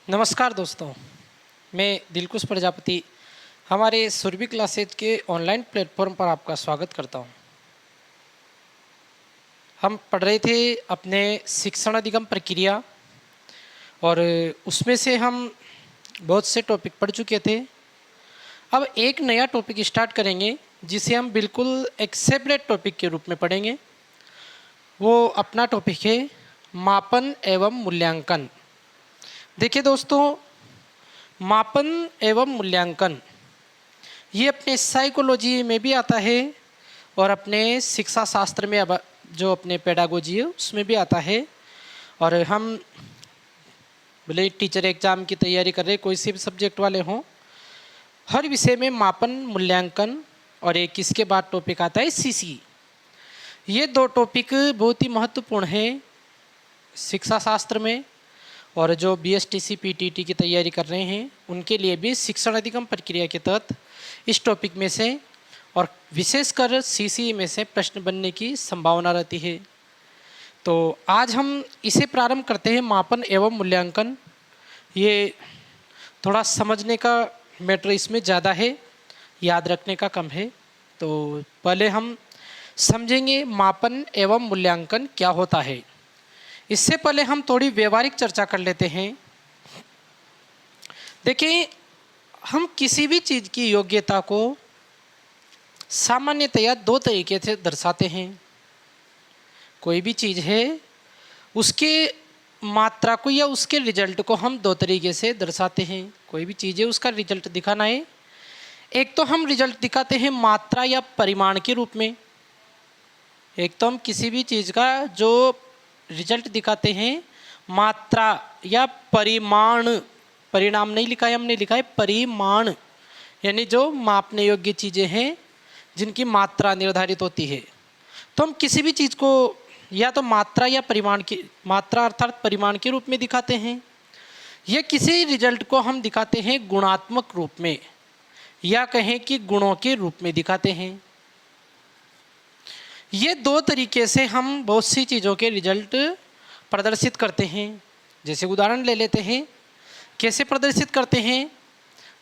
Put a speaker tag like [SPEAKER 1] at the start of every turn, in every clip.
[SPEAKER 1] नमस्कार दोस्तों, मैं दिलकुश प्रजापति हमारे सुरभि क्लासेज के ऑनलाइन प्लेटफॉर्म पर आपका स्वागत करता हूं। हम पढ़ रहे थे अपने शिक्षण अधिगम प्रक्रिया और उसमें से हम बहुत से टॉपिक पढ़ चुके थे। अब एक नया टॉपिक स्टार्ट करेंगे जिसे हम बिल्कुल एक सेपरेट टॉपिक के रूप में पढ़ेंगे। वो अपना टॉपिक है मापन एवं मूल्यांकन। देखिए दोस्तों, मापन एवं मूल्यांकन ये अपने साइकोलॉजी में भी आता है और अपने शिक्षा शास्त्र में अब जो अपने पेडागोजी है उसमें भी आता है। और हम भले टीचर एग्ज़ाम की तैयारी कर रहे कोई से भी सब्जेक्ट वाले हों, हर विषय में मापन मूल्यांकन और एक इसके बाद टॉपिक आता है सीसी। ये दो टॉपिक बहुत ही महत्वपूर्ण है शिक्षा शास्त्र में। और जो बीएसटीसी पीटीटी की तैयारी कर रहे हैं उनके लिए भी शिक्षण अधिगम प्रक्रिया के तहत इस टॉपिक में से और विशेषकर सीसी में से प्रश्न बनने की संभावना रहती है। तो आज हम इसे प्रारंभ करते हैं, मापन एवं मूल्यांकन। ये थोड़ा समझने का मैटर इसमें ज़्यादा है, याद रखने का कम है। तो पहले हम समझेंगे मापन एवं मूल्यांकन क्या होता है। इससे पहले हम थोड़ी व्यवहारिक चर्चा कर लेते हैं। देखिए, हम किसी भी चीज़ की योग्यता को सामान्यतया दो तरीके से दर्शाते हैं। कोई भी चीज़ है उसके मात्रा को या उसके रिजल्ट को हम दो तरीके से दर्शाते हैं। कोई भी चीज़ है उसका रिजल्ट दिखाना है, एक तो हम रिजल्ट दिखाते हैं मात्रा या परिमाण के रूप में। एक तो हम किसी भी चीज़ का जो रिजल्ट दिखाते हैं मात्रा या परिमाण, परिणाम नहीं लिखा है हमने, लिखा है परिमाण, यानी जो मापने योग्य चीज़ें हैं जिनकी मात्रा निर्धारित होती है। तो हम किसी भी चीज़ को या तो मात्रा या परिमाण की, मात्रा अर्थात परिमाण के रूप में दिखाते हैं, या किसी रिजल्ट को हम दिखाते हैं गुणात्मक रूप में, या कहें कि गुणों के रूप में दिखाते हैं। ये दो तरीके से हम बहुत सी चीज़ों के रिजल्ट प्रदर्शित करते हैं। जैसे उदाहरण ले लेते हैं, कैसे प्रदर्शित करते हैं।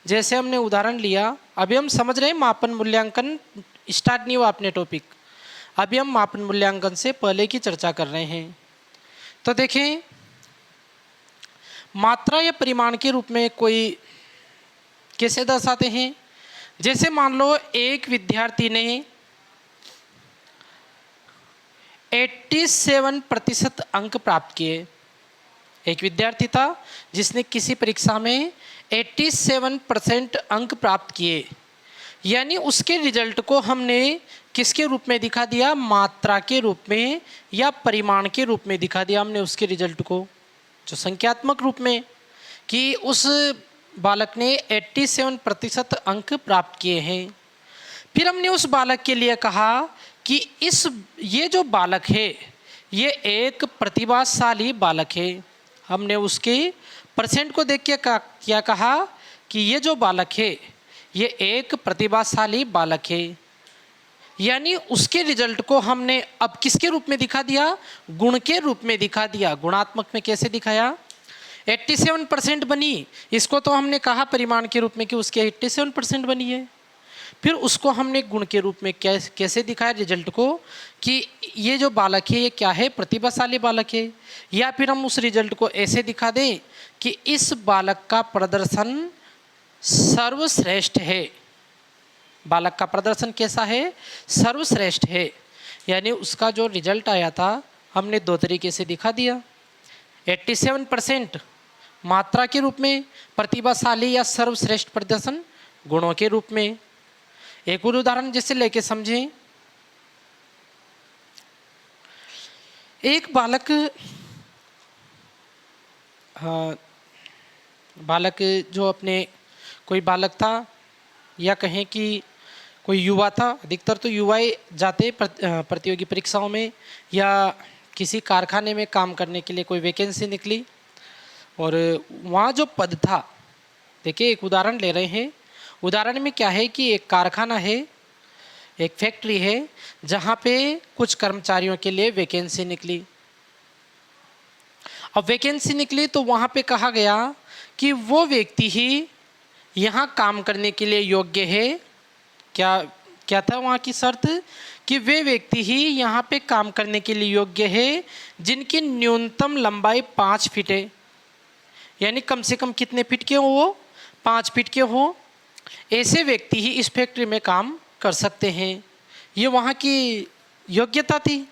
[SPEAKER 1] जैसे हमने उदाहरण लिया, अभी हम समझ रहे हैं मापन मूल्यांकन स्टार्ट नहीं हुआ अपने टॉपिक, अभी हम मापन मूल्यांकन से पहले की चर्चा कर रहे हैं। तो देखें, मात्रा या परिमाण के रूप में कोई कैसे दर्शाते हैं। जैसे मान लो एक विद्यार्थी ने 87% अंक प्राप्त किए। एक विद्यार्थी था जिसने किसी परीक्षा में 87% अंक प्राप्त किए, यानी उसके रिजल्ट को हमने किसके रूप में दिखा दिया, मात्रा के रूप में या परिमाण के रूप में दिखा दिया हमने उसके रिजल्ट को, जो संख्यात्मक रूप में कि उस बालक ने 87% अंक प्राप्त किए हैं। फिर हमने उस बालक के लिए कहा कि ये जो बालक है ये एक प्रतिभाशाली बालक है। हमने उसके परसेंट को देख के क्या कहा कि ये जो बालक है ये एक प्रतिभाशाली बालक है, यानी उसके रिजल्ट को हमने अब किसके रूप में दिखा दिया, गुण के रूप में दिखा दिया। गुणात्मक में कैसे दिखाया, 87% बनी, इसको तो हमने कहा परिमाण के रूप में कि उसके 87% बनी है। फिर उसको हमने गुण के रूप में कैसे दिखाया रिजल्ट को कि ये जो बालक है ये क्या है, प्रतिभाशाली बालक है। या फिर हम उस रिजल्ट को ऐसे दिखा दें कि इस बालक का प्रदर्शन सर्वश्रेष्ठ है। बालक का प्रदर्शन कैसा है, सर्वश्रेष्ठ है, यानी उसका जो रिजल्ट आया था हमने दो तरीके से दिखा दिया। 87% मात्रा के रूप में, प्रतिभाशाली या सर्वश्रेष्ठ प्रदर्शन गुणों के रूप में। एक और उदाहरण जैसे लेके समझें, एक बालक जो अपने कोई बालक था या कहें कि कोई युवा था, अधिकतर तो युवाएं जाते प्रतियोगी परीक्षाओं में या किसी कारखाने में काम करने के लिए कोई वैकेंसी निकली और वहाँ जो पद था, देखिए एक उदाहरण ले रहे हैं। उदाहरण में क्या है कि एक कारखाना है, एक फैक्ट्री है जहाँ पे कुछ कर्मचारियों के लिए वैकेंसी निकली। अब वैकेंसी निकली तो वहाँ पे कहा गया कि वो व्यक्ति ही यहाँ काम करने के लिए योग्य है। क्या क्या था वहाँ की शर्त? कि वे व्यक्ति ही यहाँ पे काम करने के लिए योग्य है जिनकी न्यूनतम लंबाई 5 फीट है। यानी कम से कम कितने फीट के हो वो? 5 फीट के हो। ऐसे व्यक्ति ही इस फैक्ट्री में काम कर सकते हैं। ये वहाँ की योग्यता थी।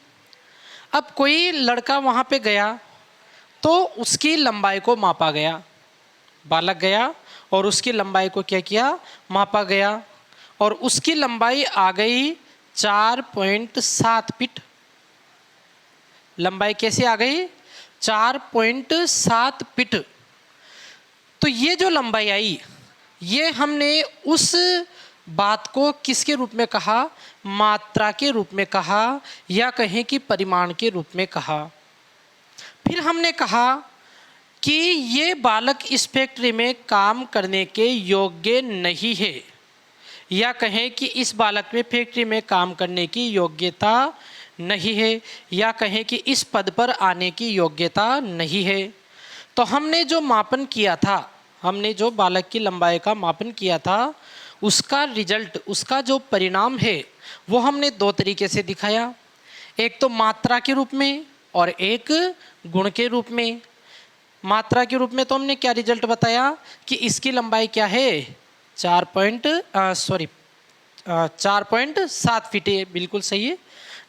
[SPEAKER 1] अब कोई लड़का वहाँ पे गया तो उसकी लंबाई को मापा गया। बालक गया और उसकी लंबाई को क्या किया? मापा गया और उसकी लंबाई आ गई 4.7 फीट। लंबाई कैसे आ गई? 4.7 फीट। तो ये जो लंबाई आई, ये हमने उस बात को किसके रूप में कहा? मात्रा के रूप में कहा या कहें कि परिमाण के रूप में कहा। फिर हमने कहा कि ये बालक इस फैक्ट्री में काम करने के योग्य नहीं है, या कहें कि इस बालक में फैक्ट्री में काम करने की योग्यता नहीं है, या कहें कि इस पद पर आने की योग्यता नहीं है। तो हमने जो मापन किया था, हमने जो बालक की लंबाई का मापन किया था, उसका रिजल्ट, उसका जो परिणाम है वो हमने 2 तरीके से दिखाया। एक तो मात्रा के रूप में और एक गुण के रूप में। मात्रा के रूप में तो हमने क्या रिजल्ट बताया कि इसकी लंबाई क्या है? 4.7 फीट है। बिल्कुल सही है।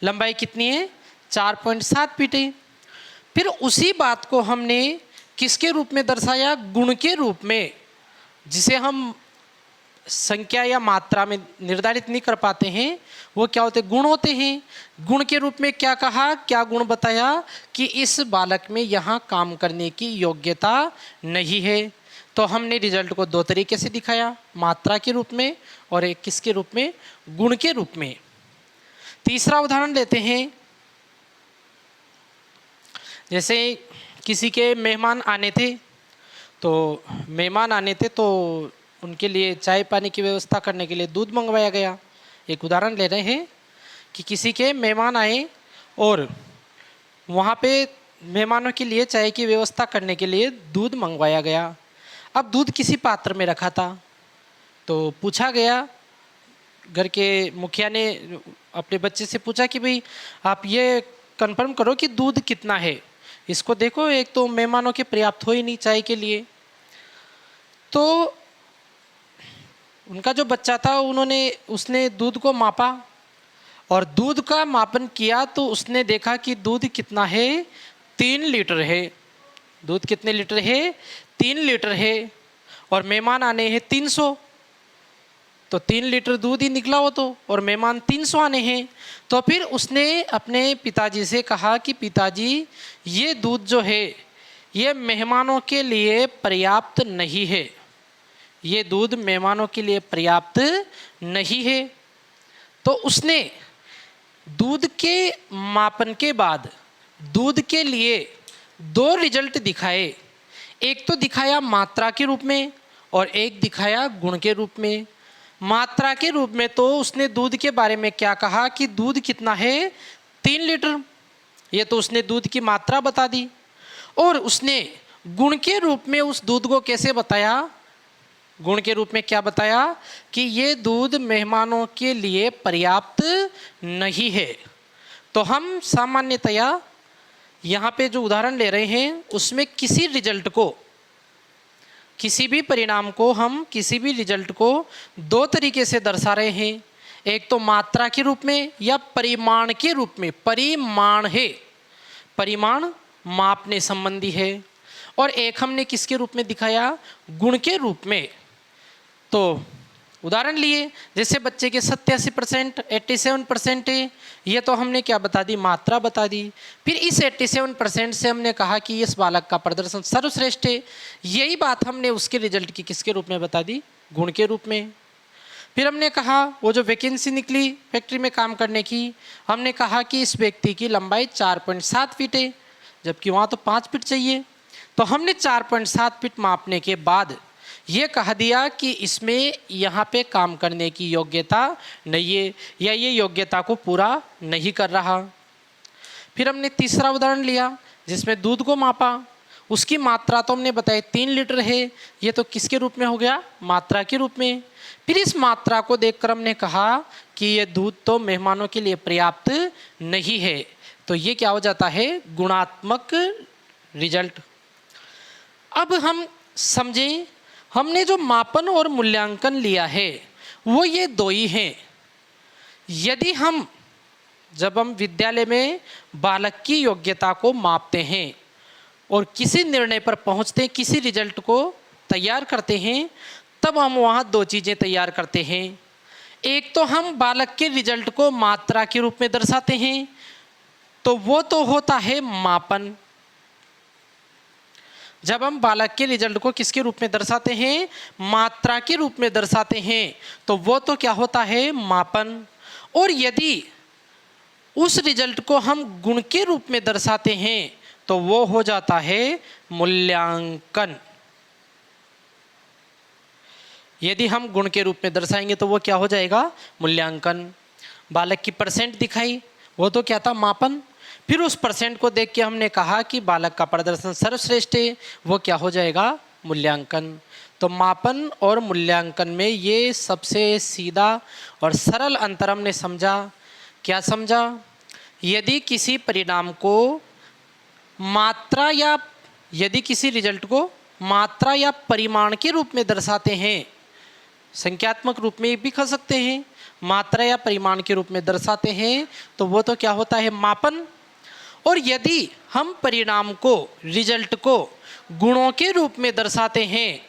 [SPEAKER 1] लंबाई कितनी है? 4.7 फीट है। फिर उसी बात को हमने किसके रूप में दर्शाया? गुण के रूप में, जिसे हम संख्या या मात्रा में निर्धारित नहीं कर पाते हैं, वो क्या होते? गुण होते हैं। गुण के रूप में क्या कहा, क्या गुण बताया? कि इस बालक में यहाँ काम करने की योग्यता नहीं है। तो हमने रिजल्ट को 2 तरीके से दिखाया, मात्रा के रूप में और एक किसके रूप में? गुण के रूप में। तीसरा उदाहरण लेते हैं। जैसे किसी के मेहमान आने थे, तो उनके लिए चाय पानी की व्यवस्था करने के लिए दूध मंगवाया गया। एक उदाहरण ले रहे हैं कि किसी के मेहमान आए और वहाँ पे मेहमानों के लिए चाय की व्यवस्था करने के लिए दूध मंगवाया गया। अब दूध किसी पात्र में रखा था, तो पूछा गया, घर के मुखिया ने अपने बच्चे से पूछा कि भाई आप ये कंफर्म करो कि दूध कितना है, इसको देखो, एक तो मेहमानों के पर्याप्त हो ही नहीं चाय के लिए। तो उनका जो बच्चा था उसने दूध को मापा और दूध का मापन किया, तो उसने देखा कि दूध कितना है? 3 लीटर है। दूध कितने लीटर है? 3 लीटर है। और मेहमान आने हैं 300, तो 3 लीटर दूध ही निकला हो तो, और मेहमान 300 आने हैं। तो फिर उसने अपने पिताजी से कहा कि पिताजी, ये दूध जो है ये मेहमानों के लिए पर्याप्त नहीं है, ये दूध मेहमानों के लिए पर्याप्त नहीं है। तो उसने दूध के मापन के बाद दूध के लिए 2 रिजल्ट दिखाए। एक तो दिखाया मात्रा के रूप में और एक दिखाया गुण के रूप में। मात्रा के रूप में तो उसने दूध के बारे में क्या कहा कि दूध कितना है? 3 लीटर। ये तो उसने दूध की मात्रा बता दी। और उसने गुण के रूप में उस दूध को कैसे बताया? गुण के रूप में क्या बताया? कि ये दूध मेहमानों के लिए पर्याप्त नहीं है। तो हम सामान्यतया यहाँ पे जो उदाहरण ले रहे हैं उसमें किसी रिजल्ट को, किसी भी परिणाम को, हम किसी भी रिजल्ट को 2 तरीके से दर्शा रहे हैं। एक तो मात्रा के रूप में या परिमाण के रूप में। परिमाण है, परिमाण मापने संबंधी है। और एक हमने किसके रूप में दिखाया? गुण के रूप में। तो उदाहरण लिए, जैसे बच्चे के 87%, 87% है, ये तो हमने क्या बता दी? मात्रा बता दी। फिर इस 87% से हमने कहा कि इस बालक का प्रदर्शन सर्वश्रेष्ठ है। यही बात हमने उसके रिजल्ट की किसके रूप में बता दी? गुण के रूप में। फिर हमने कहा वो जो वैकेंसी निकली फैक्ट्री में काम करने की, हमने कहा कि इस व्यक्ति की लंबाई 4.7 फीट है, जबकि वहाँ तो 5 फीट चाहिए। तो हमने 4.7 फीट मापने के बाद ये कह दिया कि इसमें यहाँ पे काम करने की योग्यता नहीं है, या ये योग्यता को पूरा नहीं कर रहा। फिर हमने तीसरा उदाहरण लिया जिसमें दूध को मापा। उसकी मात्रा तो हमने बताई 3 लीटर है, ये तो किसके रूप में हो गया, मात्रा के रूप में। फिर इस मात्रा को देखकर हमने कहा कि ये दूध तो मेहमानों के लिए पर्याप्त नहीं है, तो ये क्या हो जाता है, गुणात्मक रिजल्ट। अब हम समझें, हमने जो मापन और मूल्यांकन लिया है वो ये दो ही हैं। यदि हम जब हम विद्यालय में बालक की योग्यता को मापते हैं और किसी निर्णय पर पहुंचते हैं, किसी रिजल्ट को तैयार करते हैं, तब हम वहाँ दो चीज़ें तैयार करते हैं। एक तो हम बालक के रिजल्ट को मात्रा के रूप में दर्शाते हैं, तो वो तो होता है मापन। जब हम बालक के रिजल्ट को किसके रूप में दर्शाते हैं, मात्रा के रूप में दर्शाते हैं, तो वो तो क्या होता है, मापन। और यदि उस रिजल्ट को हम गुण के रूप में दर्शाते हैं तो वो हो जाता है मूल्यांकन। यदि हम गुण के रूप में दर्शाएंगे तो वो क्या हो जाएगा, मूल्यांकन। बालक की परसेंट दिखाई, वो तो क्या था, मापन। फिर उस परसेंट को देख के हमने कहा कि बालक का प्रदर्शन सर्वश्रेष्ठ है, वो क्या हो जाएगा, मूल्यांकन। तो मापन और मूल्यांकन में ये सबसे सीधा और सरल अंतर हमने समझा। क्या समझा, यदि किसी परिणाम को मात्रा या यदि किसी रिजल्ट को मात्रा या परिमाण के रूप में दर्शाते हैं, संख्यात्मक रूप में भी कह सकते हैं, मात्रा या परिमाण के रूप में दर्शाते हैं, तो वो तो क्या होता है, मापन। और यदि हम परिणाम को, रिजल्ट को गुणों के रूप में दर्शाते हैं,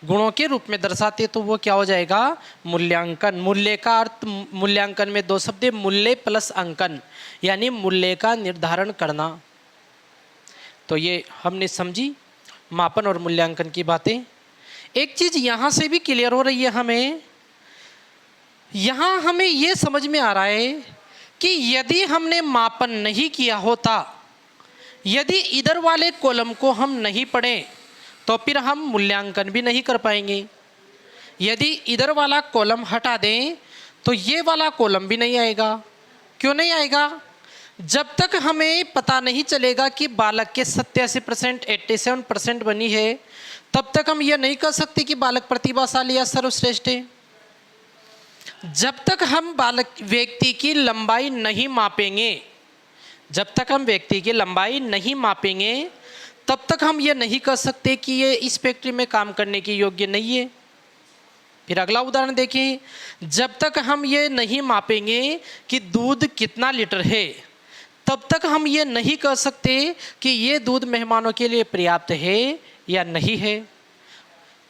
[SPEAKER 1] गुणों के रूप में दर्शाते, तो वो क्या हो जाएगा, मूल्यांकन। मूल्य का अर्थ, मूल्यांकन में दो शब्द है, मूल्य प्लस अंकन, यानी मूल्य का निर्धारण करना। तो ये हमने समझी मापन और मूल्यांकन की बातें। एक चीज़ यहाँ से भी क्लियर हो रही है हमें, यहाँ हमें ये समझ में आ रहा है कि यदि हमने मापन नहीं किया होता, यदि इधर वाले कॉलम को हम नहीं पढ़ें, तो फिर हम मूल्यांकन भी नहीं कर पाएंगे। यदि इधर वाला कॉलम हटा दें तो ये वाला कॉलम भी नहीं आएगा। क्यों नहीं आएगा, जब तक हमें पता नहीं चलेगा कि बालक के 87%, 87% बनी है, तब तक हम ये नहीं कह सकते कि बालक प्रतिभाशाली या सर्वश्रेष्ठ है। जब तक हम बालक व्यक्ति की लंबाई नहीं मापेंगे, जब तक हम व्यक्ति की लंबाई नहीं मापेंगे, तब तक हम ये नहीं कह सकते कि ये इस फैक्ट्री में काम करने की योग्य नहीं है। फिर अगला उदाहरण देखिए, जब तक हम ये नहीं मापेंगे कि दूध कितना लीटर है, तब तक हम ये नहीं कह सकते कि ये दूध मेहमानों के लिए पर्याप्त है या नहीं है।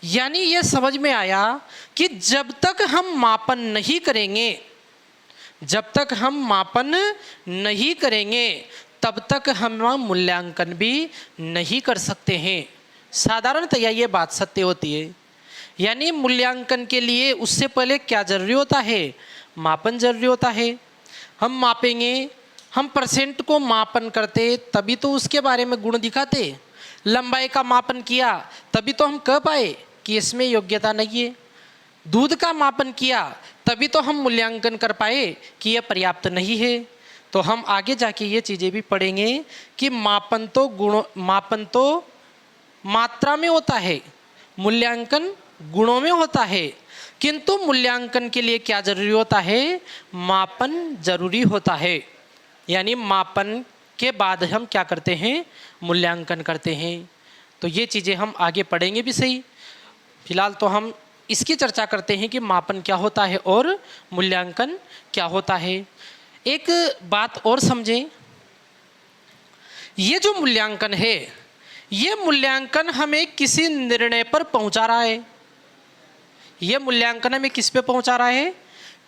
[SPEAKER 1] यानी ये समझ में आया कि जब तक हम मापन नहीं करेंगे, जब तक हम मापन नहीं करेंगे, तब तक हम मूल्यांकन भी नहीं कर सकते हैं। साधारणतया ये बात सत्य होती है। यानी मूल्यांकन के लिए उससे पहले क्या जरूरी होता है, मापन जरूरी होता है। हम मापेंगे, हम परसेंट को मापन करते तभी तो उसके बारे में गुण दिखाते। लंबाई का मापन किया तभी तो हम कह पाए कि इसमें योग्यता नहीं है। दूध का मापन किया तभी तो हम मूल्यांकन कर पाए कि यह पर्याप्त नहीं है। तो हम आगे जाके ये चीज़ें भी पढ़ेंगे कि मापन तो मात्रा में होता है, मूल्यांकन गुणों में होता है, किंतु मूल्यांकन के लिए क्या जरूरी होता है, मापन जरूरी होता है। यानी मापन के बाद हम क्या करते हैं, मूल्यांकन करते हैं। तो ये चीज़ें हम आगे पढ़ेंगे भी सही। फिलहाल तो हम इसकी चर्चा करते हैं कि मापन क्या होता है और मूल्यांकन क्या होता है। एक बात और समझें, ये जो मूल्यांकन है, ये मूल्यांकन हमें किसी निर्णय पर पहुंचा रहा है। ये मूल्यांकन हमें किस पे पहुंचा रहा है,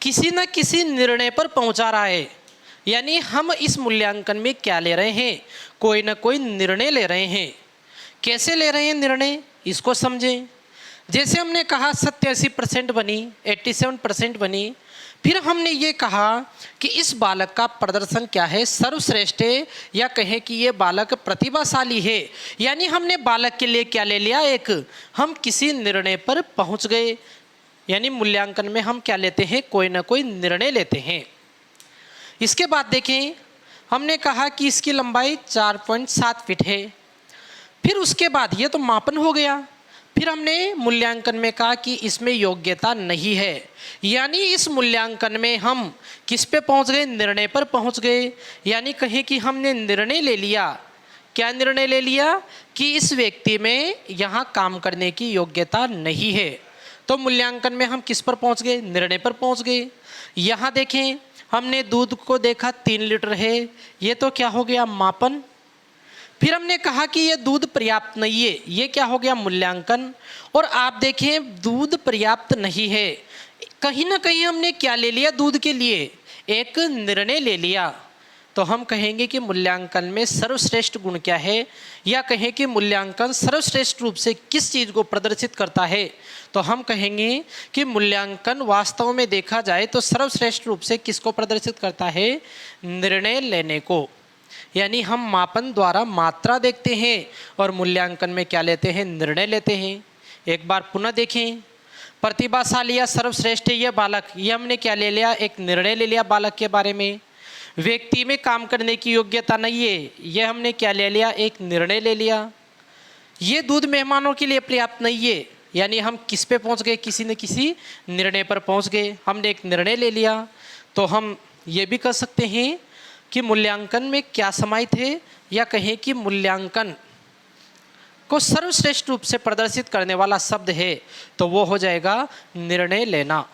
[SPEAKER 1] किसी न किसी निर्णय पर पहुंचा रहा है। यानी हम इस मूल्यांकन में क्या ले रहे हैं, कोई ना कोई निर्णय ले रहे हैं। कैसे ले रहे हैं निर्णय, इसको समझें। जैसे हमने कहा 87% बनी, 87% बनी, फिर हमने ये कहा कि इस बालक का प्रदर्शन क्या है, सर्वश्रेष्ठ है, या कहें कि ये बालक प्रतिभाशाली है। यानी हमने बालक के लिए क्या ले लिया, एक हम किसी निर्णय पर पहुंच गए। यानी मूल्यांकन में हम क्या लेते हैं, कोई ना कोई निर्णय लेते हैं। इसके बाद देखें, हमने कहा कि इसकी लंबाई 4.7 फीट है। फिर उसके बाद ये तो मापन हो गया, फिर हमने मूल्यांकन में कहा कि इसमें योग्यता नहीं है, यानी इस मूल्यांकन में हम किस पे पहुंच गए, निर्णय पर पहुंच गए। यानी कहें कि हमने निर्णय ले लिया, क्या निर्णय ले लिया कि इस व्यक्ति में यहाँ काम करने की योग्यता नहीं है। तो मूल्यांकन में हम किस पर पहुंच गए, निर्णय पर पहुंच गए। यहाँ देखें, हमने दूध को देखा 3 लीटर है, ये तो क्या हो गया, मापन। फिर हमने कहा कि ये दूध पर्याप्त नहीं है, ये क्या हो गया, मूल्यांकन। और आप देखें दूध पर्याप्त नहीं है, कहीं ना कहीं हमने क्या ले लिया, दूध के लिए एक निर्णय ले लिया। तो हम कहेंगे कि मूल्यांकन में सर्वश्रेष्ठ गुण क्या है, या कहें कि मूल्यांकन सर्वश्रेष्ठ रूप से किस चीज़ को प्रदर्शित करता है। तो हम कहेंगे कि मूल्यांकन वास्तव में देखा जाए तो सर्वश्रेष्ठ रूप से किसको प्रदर्शित करता है, निर्णय लेने को। यानी हम मापन द्वारा मात्रा देखते हैं और मूल्यांकन में क्या लेते हैं, निर्णय लेते हैं। एक बार पुनः देखें, प्रतिभाशाली या सर्वश्रेष्ठ है यह बालक, ये हमने क्या ले लिया, एक निर्णय ले लिया बालक के बारे में। व्यक्ति में काम करने की योग्यता नहीं है, यह हमने क्या ले लिया, एक निर्णय ले लिया। ये दूध मेहमानों के लिए पर्याप्त नहीं है, यानी हम किस पे पहुंच गए, किसी न किसी निर्णय पर पहुंच गए, हमने एक निर्णय ले लिया। तो हम ये भी कह सकते हैं कि मूल्यांकन में क्या समाहित है, या कहें कि मूल्यांकन को सर्वश्रेष्ठ रूप से प्रदर्शित करने वाला शब्द है, तो वो हो जाएगा निर्णय लेना।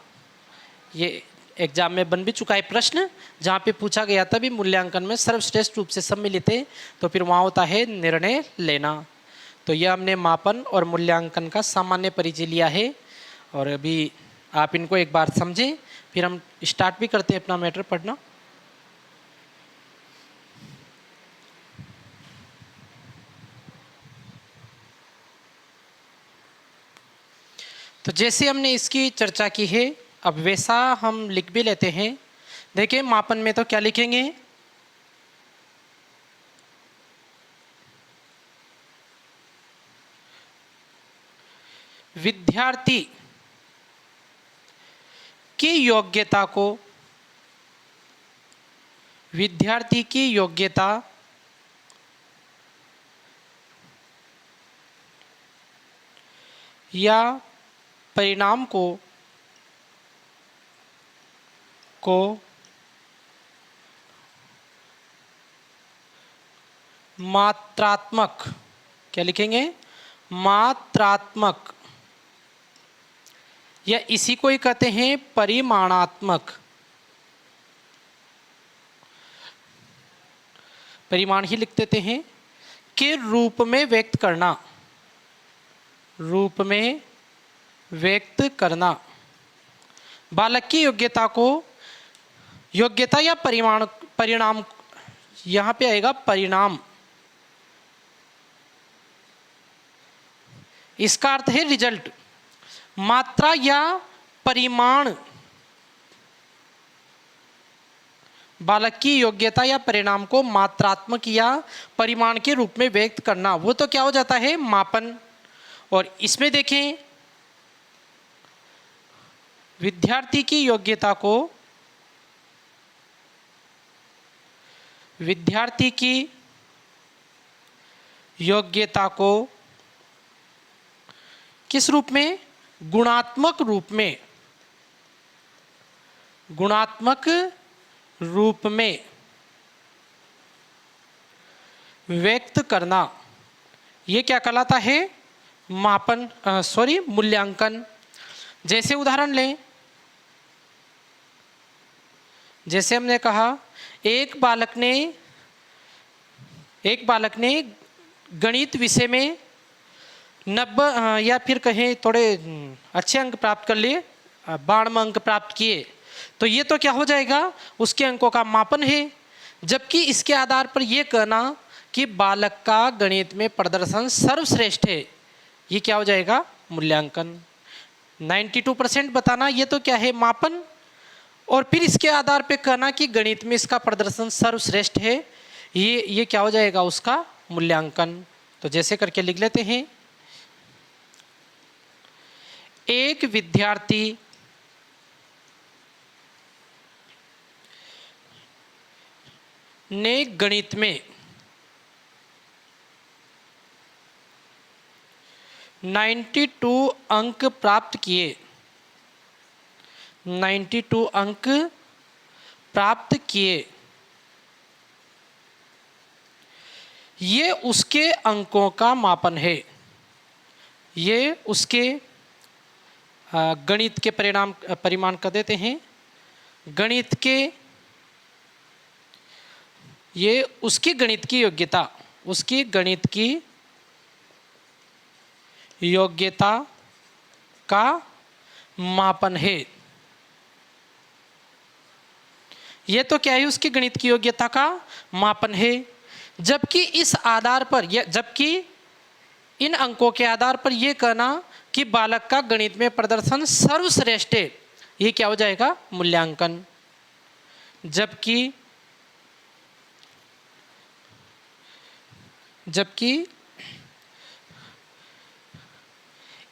[SPEAKER 1] ये एग्जाम में बन भी चुका है प्रश्न, जहाँ पे पूछा गया था भी मूल्यांकन में सर्वश्रेष्ठ रूप से सम्मिलित है, तो फिर वहाँ होता है निर्णय लेना। तो यह हमने मापन और मूल्यांकन का सामान्य परिचय लिया है, और अभी आप इनको एक बार समझें, फिर हम स्टार्ट भी करते हैं अपना मैटर पढ़ना। तो जैसे हमने इसकी चर्चा की है, अब वैसा हम लिख भी लेते हैं। देखिए मापन में तो क्या लिखेंगे, विद्यार्थी की योग्यता को, विद्यार्थी की योग्यता या परिणाम को मात्रात्मक, क्या लिखेंगे, मात्रात्मक, या इसी को ही कहते हैं परिमाणात्मक, परिमाण ही लिख देते हैं, के रूप में व्यक्त करना, रूप में व्यक्त करना। बालक की योग्यता को, योग्यता या परिणाम, यहाँ पे आएगा परिणाम, इसका अर्थ है रिजल्ट। मात्रा या परिमाण, बालक की योग्यता या परिणाम को मात्रात्मक या परिमाण के रूप में व्यक्त करना, वो तो क्या हो जाता है, मापन। और इसमें देखें, विद्यार्थी की योग्यता को, विद्यार्थी की योग्यता को किस रूप में, गुणात्मक रूप में, गुणात्मक रूप में व्यक्त करना, ये क्या कहलाता है, मापन, मूल्यांकन। जैसे उदाहरण लें, जैसे हमने कहा एक बालक ने गणित विषय में 90 या फिर कहें थोड़े अच्छे अंक प्राप्त कर लिए, 92 अंक प्राप्त किए, तो ये तो क्या हो जाएगा, उसके अंकों का मापन है। जबकि इसके आधार पर यह कहना कि बालक का गणित में प्रदर्शन सर्वश्रेष्ठ है, ये क्या हो जाएगा, मूल्यांकन। 92% बताना, ये तो क्या है, मापन। और फिर इसके आधार पे कहना कि गणित में इसका प्रदर्शन सर्वश्रेष्ठ है, ये क्या हो जाएगा, उसका मूल्यांकन। तो जैसे करके लिख लेते हैं, एक विद्यार्थी ने गणित में 92 अंक प्राप्त किए, 92 अंक प्राप्त किए, ये उसके अंकों का मापन है। ये उसके गणित के परिमाण कर देते हैं, गणित के, ये उसकी गणित की योग्यता, उसकी गणित की योग्यता का मापन है। ये तो क्या है, उसकी गणित की योग्यता का मापन है। जबकि इस आधार पर, जबकि इन अंकों के आधार पर यह कहना कि बालक का गणित में प्रदर्शन सर्वश्रेष्ठ है, ये क्या हो जाएगा, मूल्यांकन। जबकि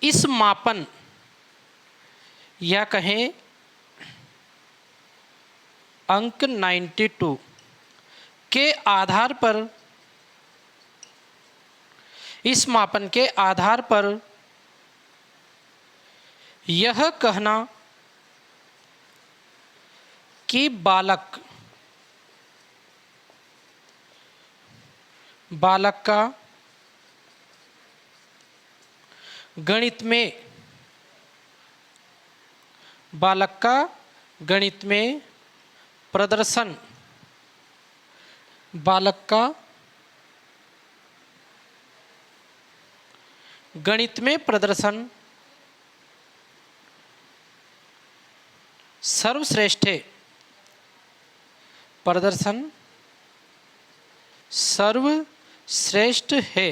[SPEAKER 1] इस मापन या कहें अंक 92 के आधार पर, इस मापन के आधार पर यह कहना कि बालक का गणित में, बालक का गणित में प्रदर्शन, बालक का गणित में प्रदर्शन सर्वश्रेष्ठ है, प्रदर्शन सर्वश्रेष्ठ है।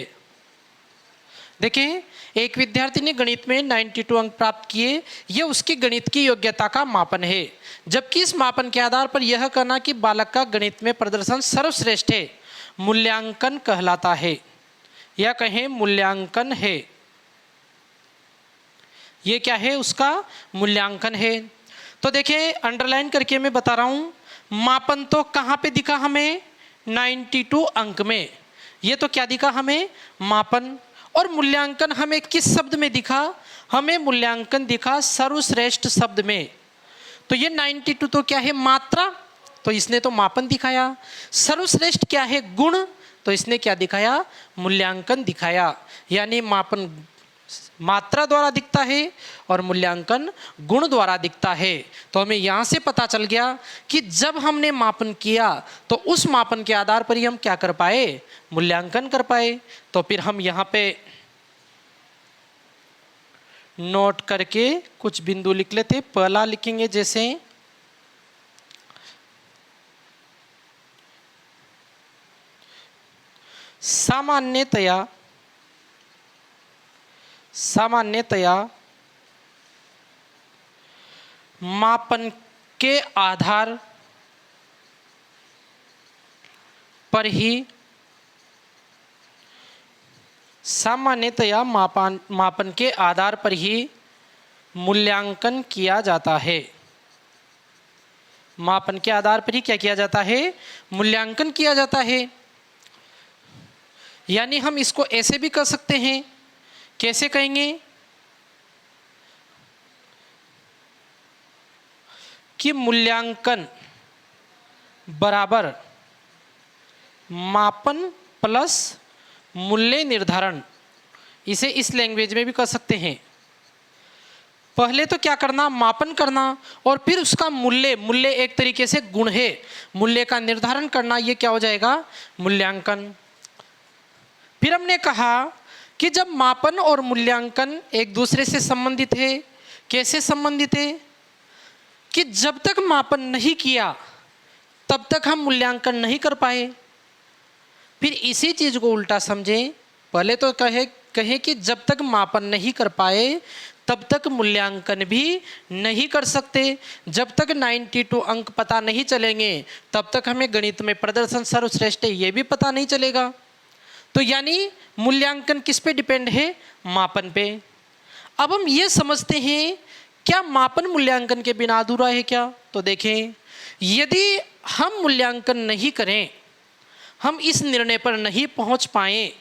[SPEAKER 1] देखें, एक विद्यार्थी ने गणित में 92 अंक प्राप्त किए, यह उसकी गणित की योग्यता का मापन है। जबकि इस मापन के आधार पर यह कहना कि बालक का गणित में प्रदर्शन सर्वश्रेष्ठ है, मूल्यांकन कहलाता है, या कहें मूल्यांकन है। ये क्या है, उसका मूल्यांकन है। तो देखें, अंडरलाइन करके मैं बता रहा हूं, मापन तो कहां पे दिखा हमें, 92 अंक में। ये तो क्या दिखा हमें, मापन। और मूल्यांकन हमें किस शब्द में दिखा, हमें मूल्यांकन दिखा सर्वश्रेष्ठ शब्द में। तो ये 92 तो क्या है, मात्रा, तो इसने तो मापन दिखाया। सर्वश्रेष्ठ क्या है, गुण, तो इसने क्या दिखाया, मूल्यांकन दिखाया। यानी मापन मात्रा द्वारा दिखता है और मूल्यांकन गुण द्वारा दिखता है। तो हमें यहाँ से पता चल गया कि जब हमने मापन किया तो उस मापन के आधार पर ही हम क्या कर पाए, मूल्यांकन कर पाए। तो फिर हम यहाँ पे नोट करके कुछ बिंदु लिख लेते। पहला लिखेंगे जैसे सामान्यतया मापन के आधार पर ही, सामान्यतया मापन के आधार पर ही मूल्यांकन किया जाता है। मापन के आधार पर ही क्या किया जाता है, मूल्यांकन किया जाता है। यानी हम इसको ऐसे भी कर सकते हैं, कैसे कहेंगे कि मूल्यांकन बराबर मापन प्लस मूल्य निर्धारण। इसे इस लैंग्वेज में भी कर सकते हैं। पहले तो क्या करना, मापन करना, और फिर उसका मूल्य एक तरीके से गुण है, मूल्य का निर्धारण करना, ये क्या हो जाएगा, मूल्यांकन। फिर हमने कहा कि जब मापन और मूल्यांकन एक दूसरे से संबंधित है, कैसे संबंधित है, कि जब तक मापन नहीं किया तब तक हम मूल्यांकन नहीं कर पाए। फिर इसी चीज को उल्टा समझें, पहले तो कहे कि जब तक मापन नहीं कर पाए तब तक मूल्यांकन भी नहीं कर सकते। जब तक 92 अंक पता नहीं चलेंगे तब तक हमें गणित में प्रदर्शन सर्वश्रेष्ठ है ये भी पता नहीं चलेगा। तो यानी मूल्यांकन किस पे डिपेंड है, मापन पे। अब हम ये समझते हैं, क्या मापन मूल्यांकन के बिना अधूरा है क्या? तो देखें, यदि हम मूल्यांकन नहीं करें, हम इस निर्णय पर नहीं पहुंच पाए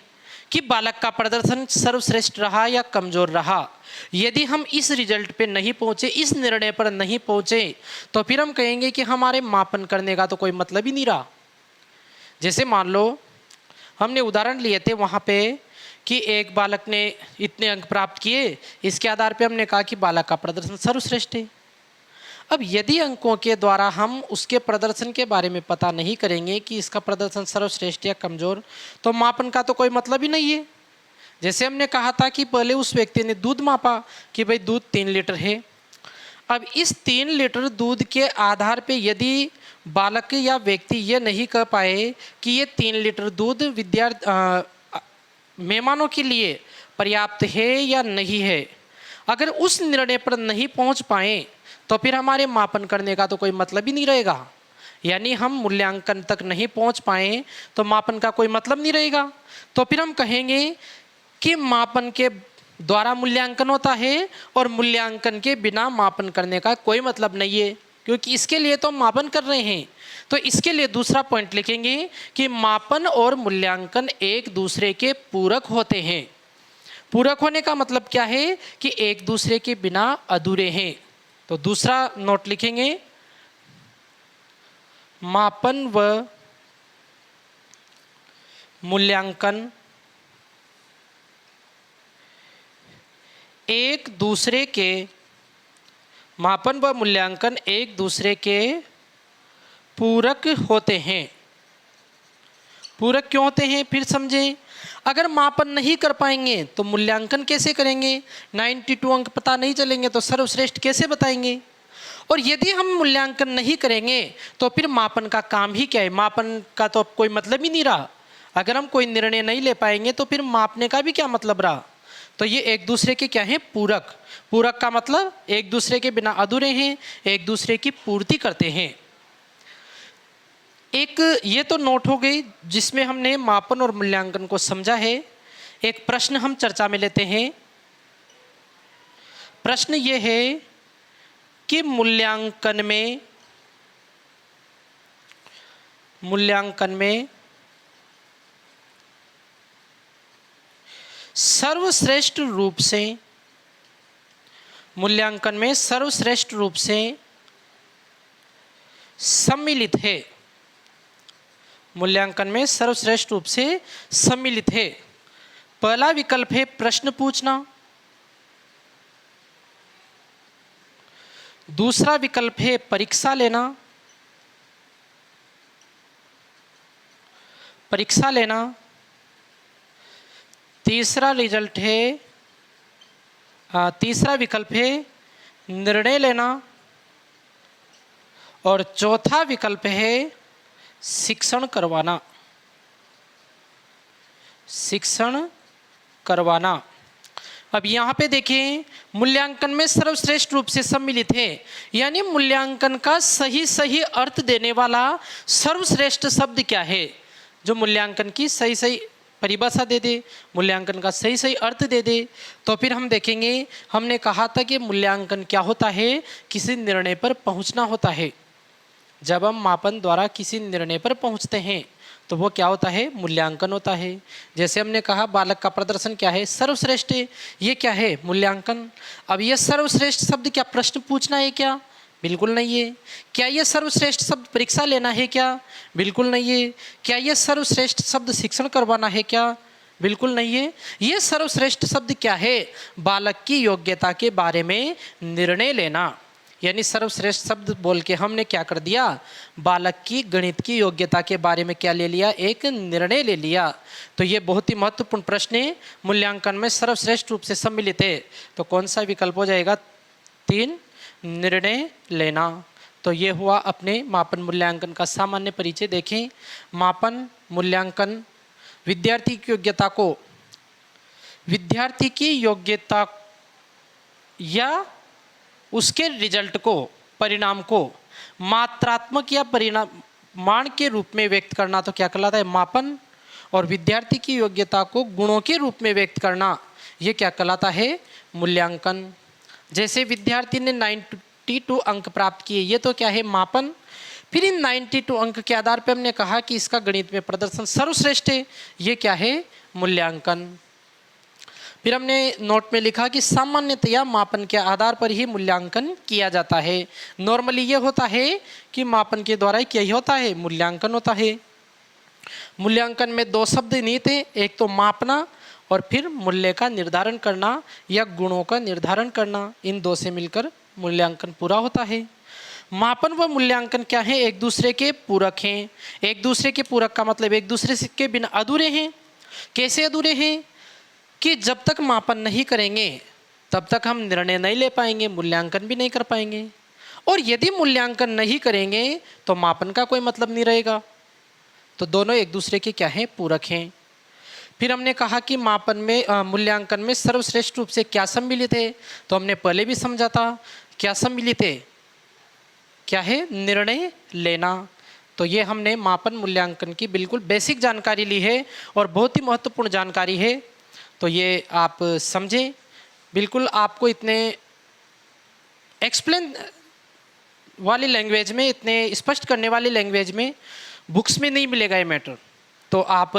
[SPEAKER 1] कि बालक का प्रदर्शन सर्वश्रेष्ठ रहा या कमजोर रहा। यदि हम इस रिजल्ट पे नहीं पहुंचे, इस निर्णय पर नहीं पहुंचे, तो फिर हम कहेंगे कि हमारे मापन करने का तो कोई मतलब ही नहीं रहा। जैसे मान लो हमने उदाहरण लिए थे वहाँ पे कि एक बालक ने इतने अंक प्राप्त किए, इसके आधार पे हमने कहा कि बालक का प्रदर्शन सर्वश्रेष्ठ है। अब यदि अंकों के द्वारा हम उसके प्रदर्शन के बारे में पता नहीं करेंगे कि इसका प्रदर्शन सर्वश्रेष्ठ या कमजोर, तो मापन का तो कोई मतलब ही नहीं है। जैसे हमने कहा था कि पहले उस व्यक्ति ने दूध मापा कि भाई दूध 3 लीटर है। अब इस 3 लीटर दूध के आधार पे यदि बालक या व्यक्ति ये नहीं कह पाए कि ये 3 लीटर दूध मेहमानों के लिए पर्याप्त है या नहीं है, अगर उस निर्णय पर नहीं पहुंच पाए तो फिर हमारे मापन करने का तो कोई मतलब ही नहीं रहेगा। यानी हम मूल्यांकन तक नहीं पहुंच पाए तो मापन का कोई मतलब नहीं रहेगा। तो फिर हम कहेंगे कि मापन के द्वारा मूल्यांकन होता है और मूल्यांकन के बिना मापन करने का कोई मतलब नहीं है, क्योंकि इसके लिए तो हम मापन कर रहे हैं। तो इसके लिए दूसरा पॉइंट लिखेंगे कि मापन और मूल्यांकन एक दूसरे के पूरक होते हैं। पूरक होने का मतलब क्या है कि एक दूसरे के बिना अधूरे हैं। तो दूसरा नोट लिखेंगे, मापन व मूल्यांकन एक दूसरे के, मापन व मूल्यांकन एक दूसरे के पूरक होते हैं। पूरक क्यों होते हैं फिर समझें। अगर मापन नहीं कर पाएंगे तो मूल्यांकन कैसे करेंगे, 92 अंक पता नहीं चलेंगे तो सर्वश्रेष्ठ कैसे बताएंगे। और यदि हम मूल्यांकन नहीं करेंगे तो फिर मापन का काम ही क्या है, मापन का तो कोई मतलब ही नहीं रहा। अगर हम कोई निर्णय नहीं ले पाएंगे तो फिर मापने का भी क्या मतलब रहा। तो ये एक दूसरे के क्या है, पूरक। पूरक का मतलब एक दूसरे के बिना अधूरे हैं, एक दूसरे की पूर्ति करते हैं। एक ये तो नोट हो गई जिसमें हमने मापन और मूल्यांकन को समझा है। एक प्रश्न हम चर्चा में लेते हैं। प्रश्न ये है कि मूल्यांकन में सर्वश्रेष्ठ रूप से, मूल्यांकन में सर्वश्रेष्ठ रूप से सम्मिलित है, मूल्यांकन में सर्वश्रेष्ठ रूप से सम्मिलित है। पहला विकल्प है प्रश्न पूछना, दूसरा विकल्प है परीक्षा लेना, तीसरा विकल्प है निर्णय लेना और चौथा विकल्प है शिक्षण करवाना। अब यहाँ पे देखें, मूल्यांकन में सर्वश्रेष्ठ रूप से सम्मिलित है, यानी मूल्यांकन का सही अर्थ देने वाला सर्वश्रेष्ठ शब्द क्या है, जो मूल्यांकन की सही परिभाषा दे दे, मूल्यांकन का सही अर्थ दे दे। तो फिर हम देखेंगे, हमने कहा था कि मूल्यांकन क्या होता है, किसी निर्णय पर पहुंचना होता है। जब हम मापन द्वारा किसी निर्णय पर पहुंचते हैं तो वो क्या होता है, मूल्यांकन होता है। जैसे हमने कहा बालक का प्रदर्शन क्या है, सर्वश्रेष्ठ है, ये क्या है, मूल्यांकन। अब ये सर्वश्रेष्ठ शब्द क्या प्रश्न पूछना है क्या, बिल्कुल नहीं है। क्या ये सर्वश्रेष्ठ शब्द परीक्षा लेना है क्या, बिल्कुल नहीं है। क्या ये सर्वश्रेष्ठ शब्द शिक्षण करवाना है क्या, बिल्कुल नहीं है। ये सर्वश्रेष्ठ शब्द क्या है, बालक की योग्यता के बारे में निर्णय लेना। यानी सर्वश्रेष्ठ शब्द बोल के हमने क्या कर दिया, बालक की गणित की योग्यता के बारे में क्या ले लिया, एक निर्णय ले लिया। तो ये बहुत ही महत्वपूर्ण प्रश्न है, मूल्यांकन में सर्वश्रेष्ठ रूप से सम्मिलित है। तो कौन सा विकल्प हो जाएगा, 3, निर्णय लेना। तो ये हुआ अपने मापन मूल्यांकन का सामान्य परिचय। देखें, मापन मूल्यांकन विद्यार्थी की योग्यता या उसके रिजल्ट को, परिणाम को मात्रात्मक या परिमाण के रूप में व्यक्त करना तो क्या कहलाता है, मापन। और विद्यार्थी की योग्यता को गुणों के रूप में व्यक्त करना, ये क्या कहलाता है, मूल्यांकन। जैसे विद्यार्थी ने 92 अंक प्राप्त किए, ये तो क्या है, मापन। फिर इन 92 अंक के आधार पर हमने कहा कि इसका गणित में प्रदर्शन सर्वश्रेष्ठ है, ये क्या है, मूल्यांकन। फिर हमने नोट में लिखा कि सामान्यतया मापन के आधार पर ही मूल्यांकन किया जाता है। नॉर्मली ये होता है कि मापन के द्वारा क्या ही होता है, मूल्यांकन होता है। मूल्यांकन में दो शब्द निहित हैं, एक तो मापना और फिर मूल्य का निर्धारण करना या गुणों का निर्धारण करना। इन दो से मिलकर मूल्यांकन पूरा होता है। मापन व मूल्यांकन क्या है, एक दूसरे के पूरक हैं। एक दूसरे के पूरक का मतलब एक दूसरे के बिना अधूरे हैं। कैसे अधूरे हैं कि जब तक मापन नहीं करेंगे तब तक हम निर्णय नहीं ले पाएंगे, मूल्यांकन भी नहीं कर पाएंगे। और यदि मूल्यांकन नहीं करेंगे तो मापन का कोई मतलब नहीं रहेगा। तो दोनों एक दूसरे के क्या हैं, पूरक हैं। फिर हमने कहा कि मापन में मूल्यांकन में सर्वश्रेष्ठ रूप से क्या सम्मिलित है, तो हमने पहले भी समझा था। क्या सम्मिलित है, क्या है, निर्णय लेना। तो ये हमने मापन मूल्यांकन की बिल्कुल बेसिक जानकारी ली है और बहुत ही महत्वपूर्ण जानकारी है। तो ये आप समझें, बिल्कुल आपको इतने एक्सप्लेन वाली लैंग्वेज में, इतने स्पष्ट करने वाली लैंग्वेज में बुक्स में नहीं मिलेगा ये मैटर। तो आप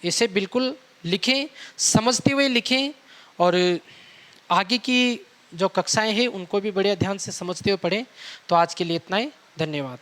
[SPEAKER 1] इसे बिल्कुल लिखें, समझते हुए लिखें और आगे की जो कक्षाएं हैं उनको भी बड़े ध्यान से समझते हुए पढ़ें। तो आज के लिए इतना ही, धन्यवाद।